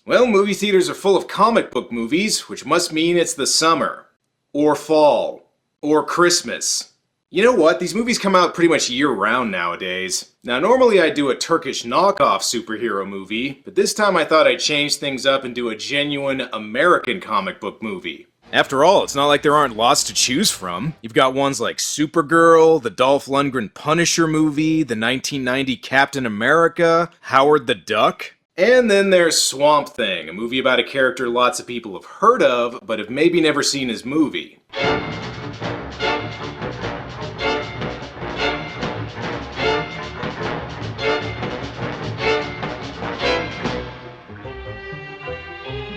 Well, movie theaters are full of comic book movies, which must mean it's the summer. Or fall. Or Christmas. You know what? These movies come out pretty much year-round nowadays. Now, normally I do a Turkish knockoff superhero movie, but this time I thought I'd change things up and do a genuine American comic book movie. After all, it's not like there aren't lots to choose from. You've got ones like Supergirl, the Dolph Lundgren Punisher movie, the 1990 Captain America, Howard the Duck. And then there's Swamp Thing, a movie about a character lots of people have heard of, but have maybe never seen his movie.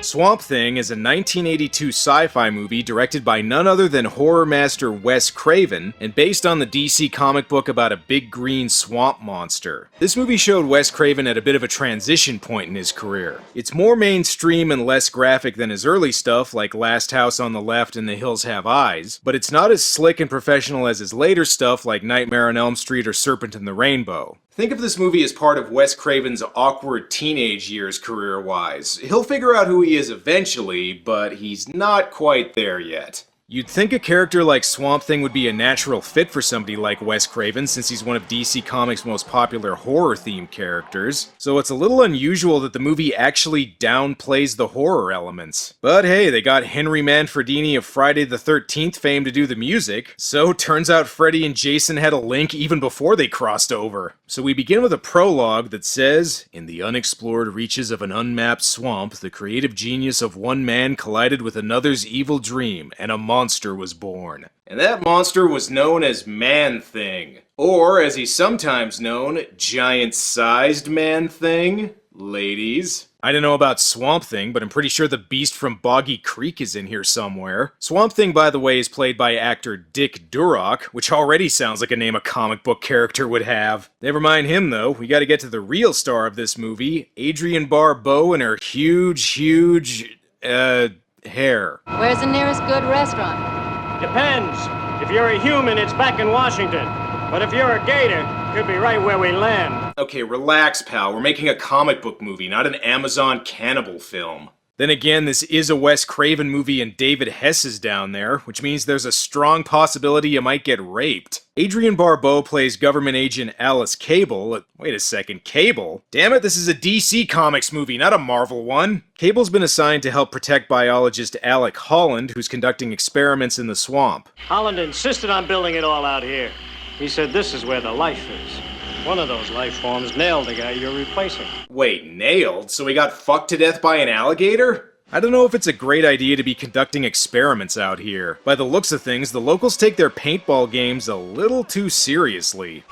Swamp Thing is a 1982 sci-fi movie directed by none other than horror master Wes Craven, and based on the DC comic book about a big green swamp monster. This movie showed Wes Craven at a bit of a transition point in his career. It's more mainstream and less graphic than his early stuff like Last House on the Left and The Hills Have Eyes, but it's not as slick and professional as his later stuff like Nightmare on Elm Street or Serpent and the Rainbow. Think of this movie as part of Wes Craven's awkward teenage years career-wise. He'll figure out who he is eventually, but he's not quite there yet. You'd think a character like Swamp Thing would be a natural fit for somebody like Wes Craven, since he's one of DC Comics' most popular horror-themed characters, so it's a little unusual that the movie actually downplays the horror elements. But hey, they got Henry Manfredini of Friday the 13th fame to do the music, so turns out Freddy and Jason had a link even before they crossed over. So we begin with a prologue that says, "In the unexplored reaches of an unmapped swamp, the creative genius of one man collided with another's evil dream, and a monster was born." And that monster was known as Man-Thing. Or, as he's sometimes known, Giant-Sized Man-Thing. Ladies. I don't know about Swamp Thing, but I'm pretty sure the beast from Boggy Creek is in here somewhere. Swamp Thing, by the way, is played by actor Dick Durock, which already sounds like a name a comic book character would have. Never mind him, though. We gotta get to the real star of this movie, Adrian Barbeau and her huge, hair. Where's the nearest good restaurant? Depends. If you're a human, it's back in Washington. But if you're a gator, could be right where we land. Okay, relax, pal. We're making a comic book movie, not an Amazon cannibal film. Then again, this is a Wes Craven movie and David Hess is down there, which means there's a strong possibility you might get raped. Adrian Barbeau plays government agent Alice Cable. Wait a second, Cable? Damn it, this is a DC Comics movie, not a Marvel one. Cable's been assigned to help protect biologist Alec Holland, who's conducting experiments in the swamp. Holland insisted on building it all out here. He said this is where the life is. One of those life forms nailed the guy you're replacing. Wait, nailed? So he got fucked to death by an alligator? I don't know if it's a great idea to be conducting experiments out here. By the looks of things, the locals take their paintball games a little too seriously.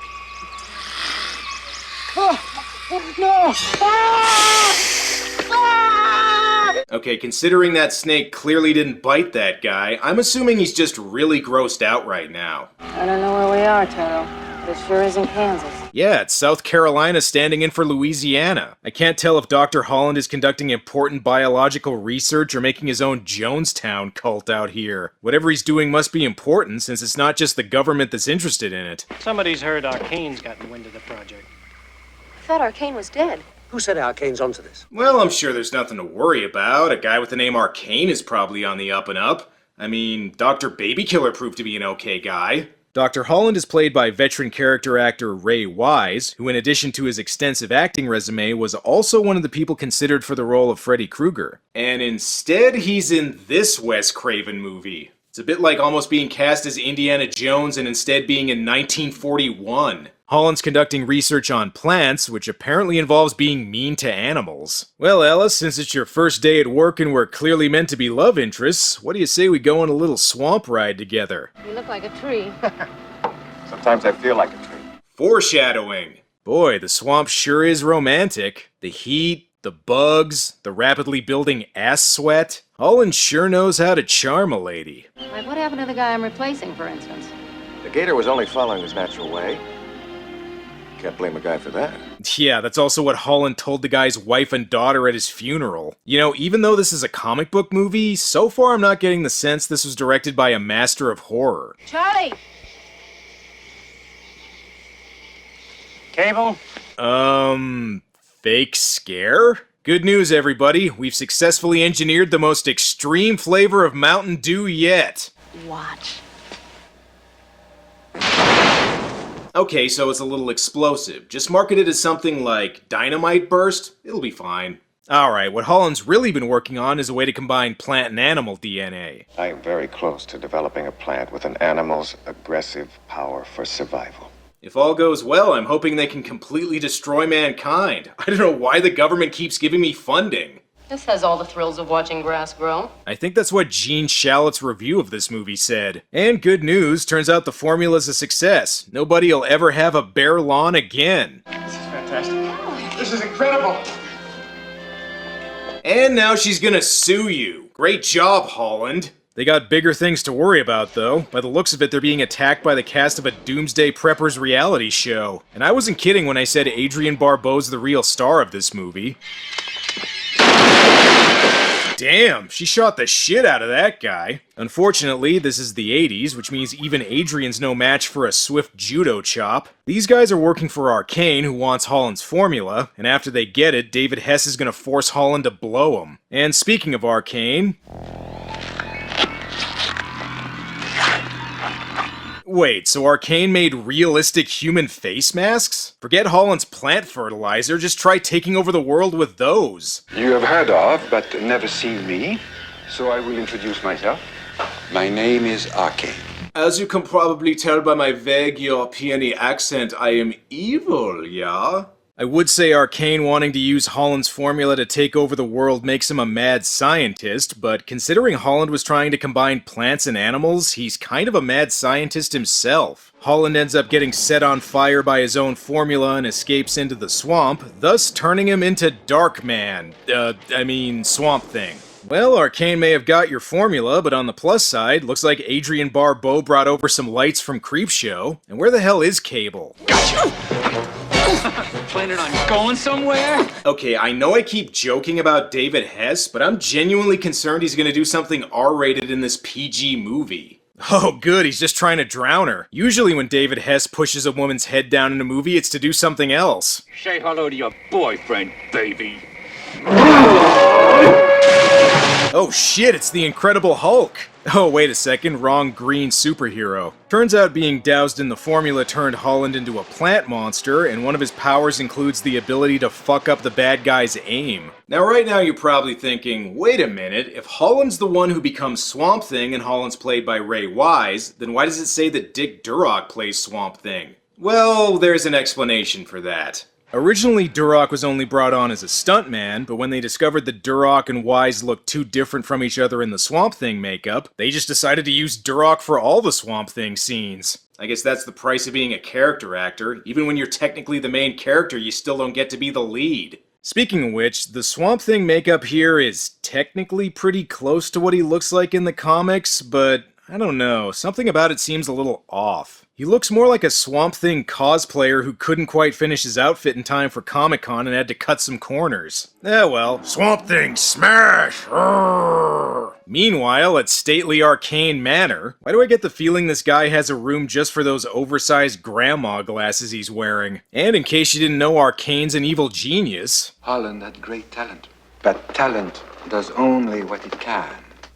No! Okay, considering that snake clearly didn't bite that guy, I'm assuming he's just really grossed out right now. I don't know where we are, Toto. But it sure is in Kansas. Yeah, it's South Carolina standing in for Louisiana. I can't tell if Dr. Holland is conducting important biological research or making his own Jonestown cult out here. Whatever he's doing must be important, since it's not just the government that's interested in it. Somebody's heard Arcane's gotten wind of the project. I thought Arcane was dead. Who said Arcane's onto this? Well, I'm sure there's nothing to worry about. A guy with the name Arcane is probably on the up and up. I mean, Dr. Babykiller proved to be an okay guy. Dr. Holland is played by veteran character actor Ray Wise, who in addition to his extensive acting resume was also one of the people considered for the role of Freddy Kruger. And instead he's in this Wes Craven movie. It's a bit like almost being cast as Indiana Jones and instead being in 1941. Holland's conducting research on plants, which apparently involves being mean to animals. Well, Alice, since it's your first day at work and we're clearly meant to be love interests, what do you say we go on a little swamp ride together? You look like a tree. Sometimes I feel like a tree. Foreshadowing. Boy, the swamp sure is romantic. The heat, the bugs, the rapidly building ass sweat. Holland sure knows how to charm a lady. Like what happened to the guy I'm replacing, for instance? The gator was only following his natural way. Can't blame a guy for that. Yeah, that's also what Holland told the guy's wife and daughter at his funeral. You know, even though this is a comic book movie, so far I'm not getting the sense this was directed by a master of horror. Charlie! Cable? Fake scare? Good news, everybody. We've successfully engineered the most extreme flavor of Mountain Dew yet. Watch. Okay, so it's a little explosive. Just market it as something like Dynamite Burst. It'll be fine. Alright, what Holland's really been working on is a way to combine plant and animal DNA. I am very close to developing a plant with an animal's aggressive power for survival. If all goes well, I'm hoping they can completely destroy mankind. I don't know why the government keeps giving me funding. This has all the thrills of watching grass grow. I think that's what Gene Shalit's review of this movie said. And good news, turns out the formula's a success. Nobody'll ever have a bare lawn again. This is fantastic. This is incredible. And now she's gonna sue you. Great job, Holland. They got bigger things to worry about, though. By the looks of it, they're being attacked by the cast of a Doomsday Preppers reality show. And I wasn't kidding when I said Adrian Barbeau's the real star of this movie. Damn, she shot the shit out of that guy. Unfortunately, this is the 80s, which means even Adrian's no match for a swift judo chop. These guys are working for Arcane, who wants Holland's formula, and after they get it, David Hess is gonna force Holland to blow him. And speaking of Arcane... Wait, so Arcane made realistic human face masks? Forget Holland's plant fertilizer, just try taking over the world with those. You have heard of, but never seen me, so I will introduce myself. My name is Arcane. As you can probably tell by my vague European accent, I am evil, yeah? I would say Arcane wanting to use Holland's formula to take over the world makes him a mad scientist, but considering Holland was trying to combine plants and animals, he's kind of a mad scientist himself. Holland ends up getting set on fire by his own formula and escapes into the swamp, thus turning him into Darkman. Swamp Thing. Well, Arcane may have got your formula, but on the plus side, looks like Adrian Barbeau brought over some lights from Creepshow. And where the hell is Cable? Planning on going somewhere? Okay, I know I keep joking about David Hess, but I'm genuinely concerned he's gonna do something R-rated in this PG movie. Oh good, he's just trying to drown her. Usually when David Hess pushes a woman's head down in a movie, it's to do something else. Say hello to your boyfriend, baby. Oh shit, it's the Incredible Hulk! Oh, wait a second, wrong green superhero. Turns out being doused in the formula turned Holland into a plant monster, and one of his powers includes the ability to fuck up the bad guy's aim. Now right now you're probably thinking, wait a minute, if Holland's the one who becomes Swamp Thing and Holland's played by Ray Wise, then why does it say that Dick Durock plays Swamp Thing? Well, there's an explanation for that. Originally, Durock was only brought on as a stuntman, but when they discovered that Durock and Wise looked too different from each other in the Swamp Thing makeup, they just decided to use Durock for all the Swamp Thing scenes. I guess that's the price of being a character actor. Even when you're technically the main character, you still don't get to be the lead. Speaking of which, the Swamp Thing makeup here is technically pretty close to what he looks like in the comics, but I don't know, something about it seems a little off. He looks more like a Swamp Thing cosplayer who couldn't quite finish his outfit in time for Comic-Con and had to cut some corners. Well, Swamp Thing smash! Arrgh. Meanwhile, at stately Arcane Manor, why do I get the feeling this guy has a room just for those oversized grandma glasses he's wearing? And in case you didn't know, Arcane's an evil genius. Holland had great talent, but talent does only what it can.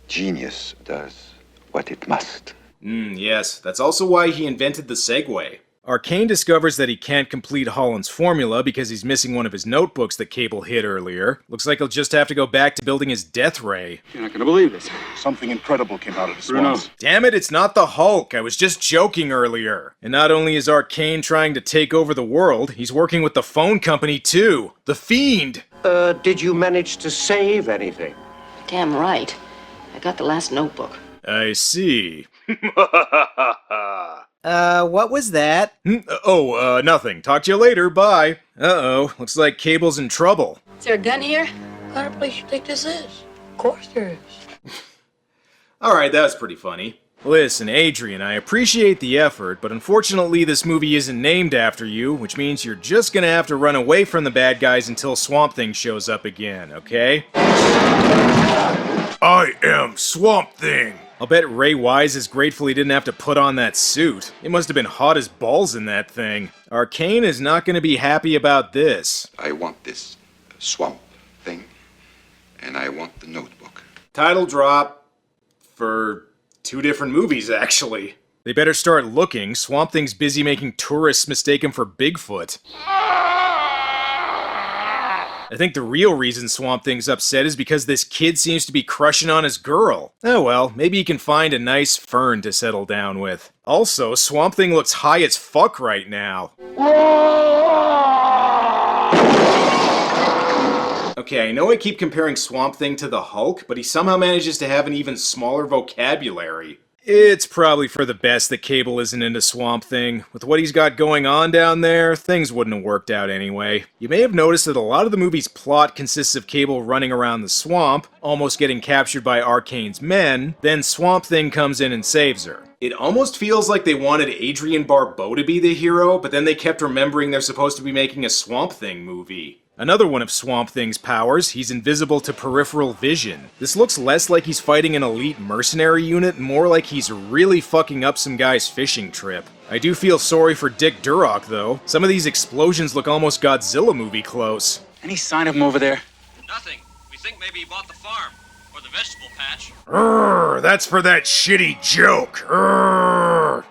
Genius does what it must. Yes, that's also why he invented the Segway. Arcane discovers that he can't complete Holland's formula because he's missing one of his notebooks that Cable hid earlier. Looks like he'll just have to go back to building his death ray. You're not gonna believe this. Something incredible came out of the Bruno. swamps. Damn it, it's not the Hulk. I was just joking earlier. And not only is Arcane trying to take over the world, he's working with the phone company too. The Fiend! Did you manage to save anything? Damn right. I got the last notebook. I see. What was that? Nothing. Talk to you later, bye. Uh-oh, looks like Cable's in trouble. Is there a gun here? What kind of place you think this is? Of course there is. Alright, that was pretty funny. Listen, Adrian, I appreciate the effort, but unfortunately this movie isn't named after you, which means you're just gonna have to run away from the bad guys until Swamp Thing shows up again, okay? I am Swamp Thing! I'll bet Ray Wise is grateful he didn't have to put on that suit. It must have been hot as balls in that thing. Arcane is not gonna be happy about this. I want this swamp thing And I want the notebook. Title drop for 2 different movies, actually. They better start looking. Swamp Thing's busy making tourists mistake him for Bigfoot. I think the real reason Swamp Thing's upset is because this kid seems to be crushing on his girl. Oh well, maybe he can find a nice fern to settle down with. Also, Swamp Thing looks high as fuck right now. Okay, I know I keep comparing Swamp Thing to the Hulk, but he somehow manages to have an even smaller vocabulary. It's probably for the best that Cable isn't into Swamp Thing. With what he's got going on down there, things wouldn't have worked out anyway. You may have noticed that a lot of the movie's plot consists of Cable running around the swamp, almost getting captured by Arcane's men, then Swamp Thing comes in and saves her. It almost feels like they wanted Adrian Barbeau to be the hero, but then they kept remembering they're supposed to be making a Swamp Thing movie. Another one of Swamp Thing's powers, he's invisible to peripheral vision. This looks less like he's fighting an elite mercenary unit, and more like he's really fucking up some guy's fishing trip. I do feel sorry for Dick Durock, though. Some of these explosions look almost Godzilla movie close. Any sign of him over there? Nothing. We think maybe he bought the farm. Or the vegetable patch. Urgh, that's for that shitty joke. Urgh.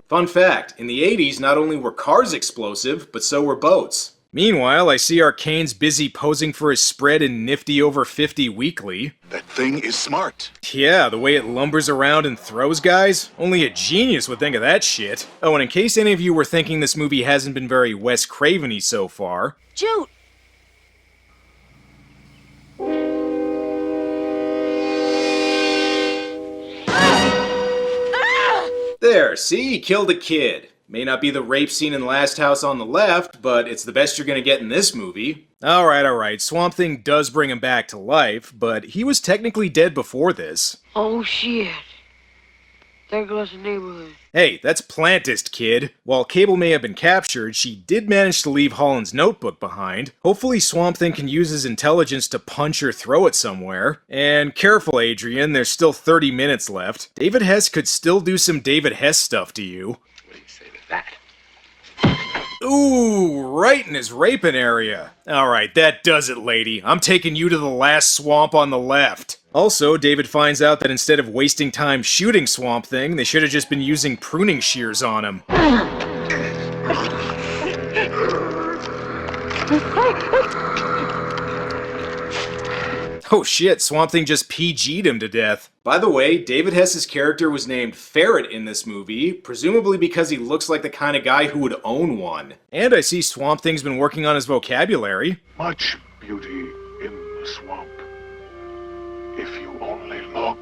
Fun fact, in the 80s, not only were cars explosive, but so were boats. Meanwhile, I see Arcane's busy posing for his spread in Nifty Over 50 Weekly. That thing is smart. Yeah, the way it lumbers around and throws guys? Only a genius would think of that shit. Oh, and in case any of you were thinking this movie hasn't been very Wes Craven-y so far... Jude! There, see? He killed a kid. May not be the rape scene in Last House on the Left, but it's the best you're gonna get in this movie. Alright, Swamp Thing does bring him back to life, but he was technically dead before this. Oh shit. There goes the neighborhood. Hey, that's Plantist, kid. While Cable may have been captured, she did manage to leave Holland's notebook behind. Hopefully Swamp Thing can use his intelligence to punch or throw it somewhere. And careful, Adrian, there's still 30 minutes left. David Hess could still do some David Hess stuff to you. What do you say to that? Ooh, right in his raping area. Alright, that does it, lady. I'm taking you to the last swamp on the left. Also, David finds out that instead of wasting time shooting Swamp Thing, they should have just been using pruning shears on him. Oh shit, Swamp Thing just PG'd him to death. By the way, David Hess's character was named Ferret in this movie, presumably because he looks like the kind of guy who would own one. And I see Swamp Thing's been working on his vocabulary. Much beauty in the swamp. If you only look.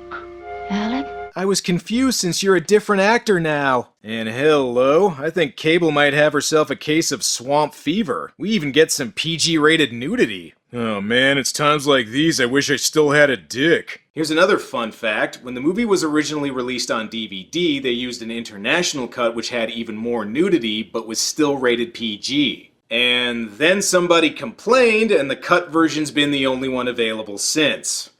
Alec? I was confused since you're a different actor now. And hello, I think Cable might have herself a case of swamp fever. We even get some PG-rated nudity. Oh man, it's times like these I wish I still had a dick. Here's another fun fact. When the movie was originally released on DVD, they used an international cut which had even more nudity, but was still rated PG. And then somebody complained, and the cut version's been the only one available since.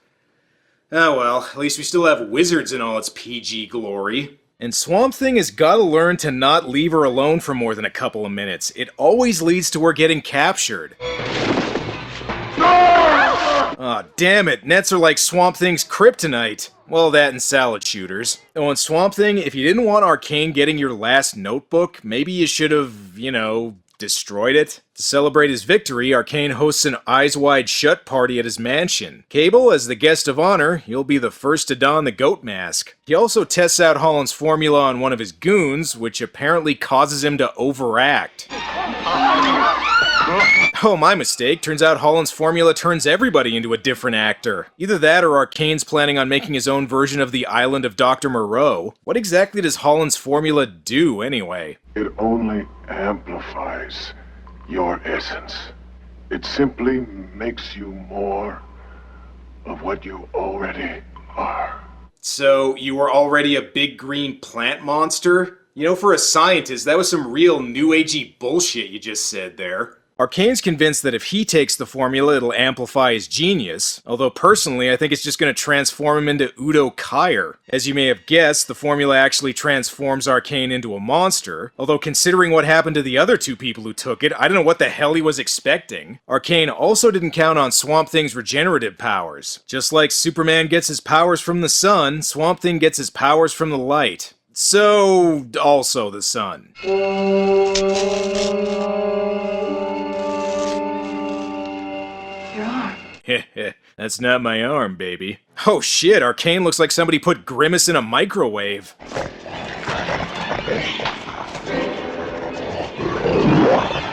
Oh well, at least we still have Wizards in all its PG glory. And Swamp Thing has gotta learn to not leave her alone for more than a couple of minutes. It always leads to her getting captured. Aw, damn it, nets are like Swamp Thing's kryptonite. Well, that and salad shooters. Oh, and Swamp Thing, if you didn't want Arcane getting your last notebook, maybe you should have, destroyed it. To celebrate his victory, Arcane hosts an Eyes Wide Shut party at his mansion. Cable, as the guest of honor, you'll be the first to don the goat mask. He also tests out Holland's formula on one of his goons, which apparently causes him to overact. Oh, my mistake. Turns out Holland's formula turns everybody into a different actor. Either that or Arcane's planning on making his own version of the Island of Dr. Moreau. What exactly does Holland's formula do, anyway? It only amplifies your essence. It simply makes you more of what you already are. So, you were already a big green plant monster? For a scientist, that was some real new agey bullshit you just said there. Arcane's convinced that if he takes the formula, it'll amplify his genius, although personally, I think it's just going to transform him into Udo Kier. As you may have guessed, the formula actually transforms Arcane into a monster, although considering what happened to the other two people who took it, I don't know what the hell he was expecting. Arcane also didn't count on Swamp Thing's regenerative powers. Just like Superman gets his powers from the sun, Swamp Thing gets his powers from the light. So, also the sun. Your arm. Heh, that's not my arm, baby. Oh shit, Arcane looks like somebody put Grimace in a microwave.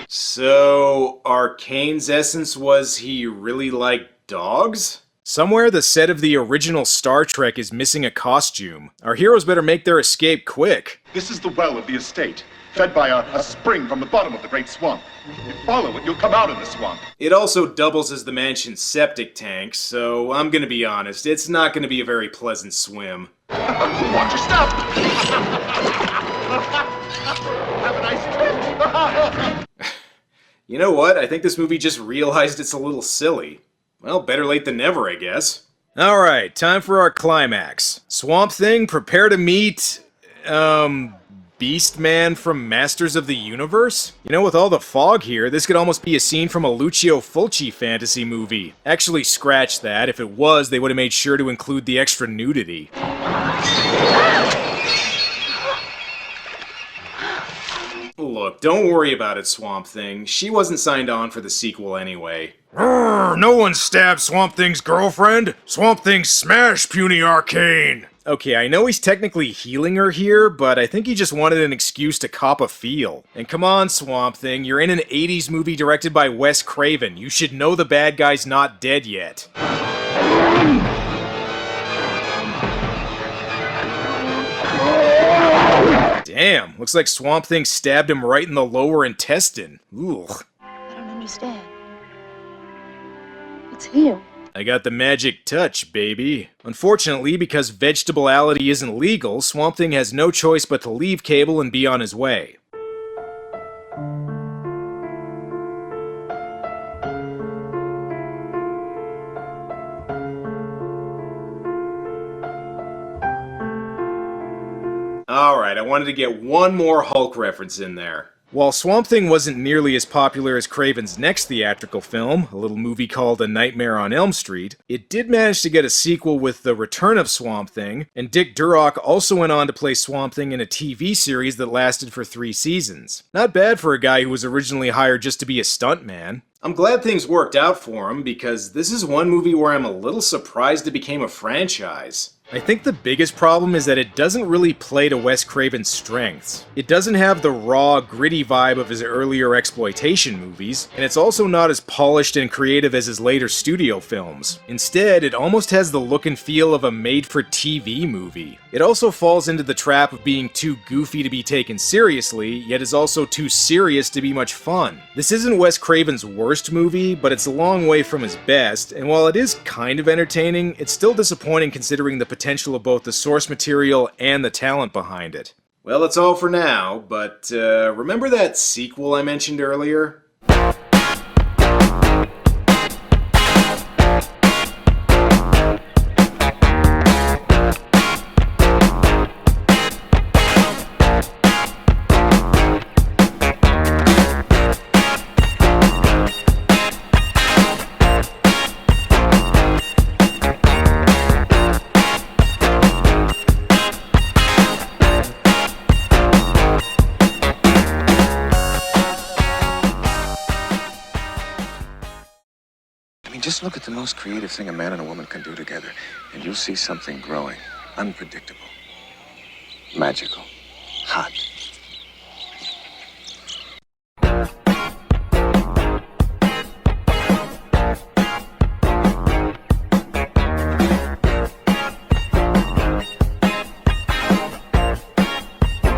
So, Arcane's essence was he really liked dogs? Somewhere the set of the original Star Trek is missing a costume. Our heroes better make their escape quick. This is the well of the estate, fed by a spring from the bottom of the great swamp. You follow it, you'll come out of the swamp. It also doubles as the mansion's septic tank, so I'm gonna be honest, it's not gonna be a very pleasant swim. Watch your step! Have a nice trip! You know what? I think this movie just realized it's a little silly. Well, better late than never, I guess. Alright, time for our climax. Swamp Thing, prepare to meet... Beast Man from Masters of the Universe? You know, with all the fog here, this could almost be a scene from a Lucio Fulci fantasy movie. Actually, scratch that. If it was, they would have made sure to include the extra nudity. Look, don't worry about it, Swamp Thing. She wasn't signed on for the sequel anyway. No one stabbed Swamp Thing's girlfriend! Swamp Thing smash puny Arcane! Okay, I know he's technically healing her here, but I think he just wanted an excuse to cop a feel. And come on, Swamp Thing, you're in an 80s movie directed by Wes Craven. You should know the bad guy's not dead yet. Damn, looks like Swamp Thing stabbed him right in the lower intestine. Ooh. I don't understand. It's healed. I got the magic touch, baby. Unfortunately, because vegetableality isn't legal, Swamp Thing has no choice but to leave Cable and be on his way. Alright, I wanted to get one more Hulk reference in there. While Swamp Thing wasn't nearly as popular as Craven's next theatrical film, a little movie called A Nightmare on Elm Street, it did manage to get a sequel with The Return of Swamp Thing, and Dick Durock also went on to play Swamp Thing in a TV series that lasted for 3 seasons. Not bad for a guy who was originally hired just to be a stuntman. I'm glad things worked out for him, because this is one movie where I'm a little surprised it became a franchise. I think the biggest problem is that it doesn't really play to Wes Craven's strengths. It doesn't have the raw, gritty vibe of his earlier exploitation movies, and it's also not as polished and creative as his later studio films. Instead, it almost has the look and feel of a made-for-TV movie. It also falls into the trap of being too goofy to be taken seriously, yet is also too serious to be much fun. This isn't Wes Craven's worst movie, but it's a long way from his best, and while it is kind of entertaining, it's still disappointing considering the potential of both the source material and the talent behind it. Well, that's all for now, but remember that sequel I mentioned earlier? Just look at the most creative thing a man and a woman can do together, and you'll see something growing, unpredictable, magical, hot.